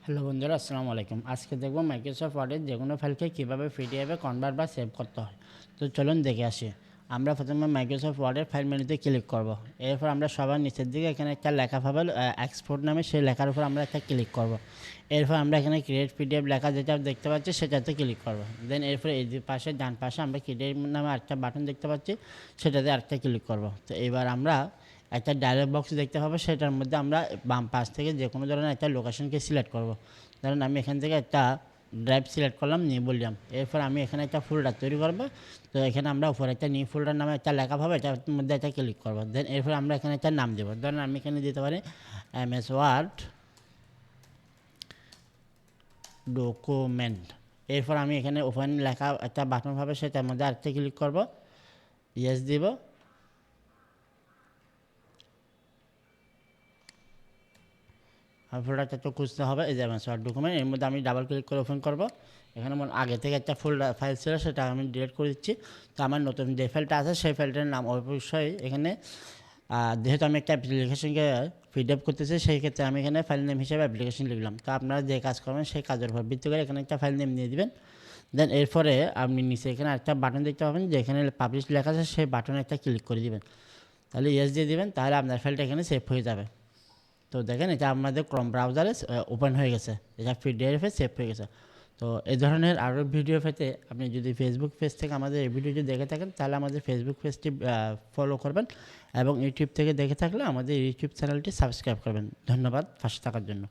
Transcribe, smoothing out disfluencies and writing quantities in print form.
Hello বন্ধুরা, আসসালামু আলাইকুম। আজকে দেখব মাইক্রোসফট ওয়ার্ডের যে কোনো ফাইলকে কীভাবে পিডিএফে কনভার্ট বা সেভ করতে হয়। তো চলুন দেখে আসি। আমরা প্রথমে মাইক্রোসফট ওয়ার্ডের ফাইল মেনুতে ক্লিক করব। এরপর আমরা সবার নিচের দিকে এখানে একটা লেখা পাবো এক্সপোর্ট নামে, সেই লেখার উপর আমরা একটা ক্লিক করব। এরপর আমরা এখানে ক্রিয়েট পিডিএফ লেখা যেটা দেখতে পাচ্ছি সেটাতে ক্লিক করব। দেন এরপরে এই পাশে ডান পাশে আমরা ক্রিয়েট নামে আরেকটা বাটন দেখতে পাচ্ছি, সেটাতে আরেকটা ক্লিক করব। তো এবার আমরা একটা ডায়লগ বক্স দেখতে পাবো, সেটার মধ্যে আমরা বাম পাশ থেকে যে কোনো ধরনের একটা লোকেশনকে সিলেক্ট করব। ধরুন আমি এখান থেকে একটা ড্রাইভ সিলেক্ট করলাম, নিউ ভলিউম। এরপর আমি এখানে একটা ফোল্ডার তৈরি করব। তো এখানে আমরা উপরে একটা নিউ ফোল্ডার নামে একটা লেখা পাবো, এটার মধ্যে একটা ক্লিক করব। দেন এরপর আমরা এখানে একটা নাম দেবো। ধরুন আমি এখানে দিতে পারি MS ওয়ার্ড ডকুমেন্ট। এরপর আমি এখানে ওপেন লেখা একটা বাটন পাবো, সেটার মধ্যে আরেকটা ক্লিক করব, ইয়েস দিব। আর ফোল্ডারটা তো খুঁজতে হবে, এই যে MS ওয়ার্ড ডকুমেন্ট, এর মধ্যে আমি ডাবল ক্লিক করে ওপেন করব। এখানে আমার আগে থেকে একটা ফোল্ডার ফাইল ছিল, সেটা আমি ডিলিট করে দিচ্ছি। তো আমার নতুন যে ফাইলটা আছে সেই ফাইলটার নাম অবশ্যই এখানে, যেহেতু আমি একটা অ্যাপ্লিকেশনকে পিডিএফ করতেছি, সেই ক্ষেত্রে আমি এখানে ফাইল নেম হিসেবে অ্যাপ্লিকেশন লিখলাম। তো আপনারা যে কাজ করবেন সেই কাজের উপর ভিত্তি করে এখানে একটা ফাইল নেম দিয়ে দিবেন। দেন এরপরে আপনি নিচে এখানে একটা বাটন দেখতে পাবেন, যেখানে পাবলিশ লেখা আছে, সেই বাটনে একটা ক্লিক করে দিবেন। তাহলে ইয়েস দিয়ে দিবেন, তাহলে আপনার ফাইলটা এখানে সেভ হয়ে যাবে। তো দেখেন এটা আমাদের ক্রোম ব্রাউজারে ওপেন হয়ে গেছে, এটা পিডিএফে সেভ হয়ে গেছে। তো এই ধরনের আরও ভিডিও পেতে আপনি যদি ফেসবুক পেজ থেকে আমাদের এই ভিডিওটি দেখে থাকেন, তাহলে আমাদের ফেসবুক পেজটি ফলো করবেন, এবং ইউটিউব থেকে দেখে থাকলে আমাদের ইউটিউব চ্যানেলটি সাবস্ক্রাইব করবেন। ধন্যবাদ পাশে থাকার জন্য।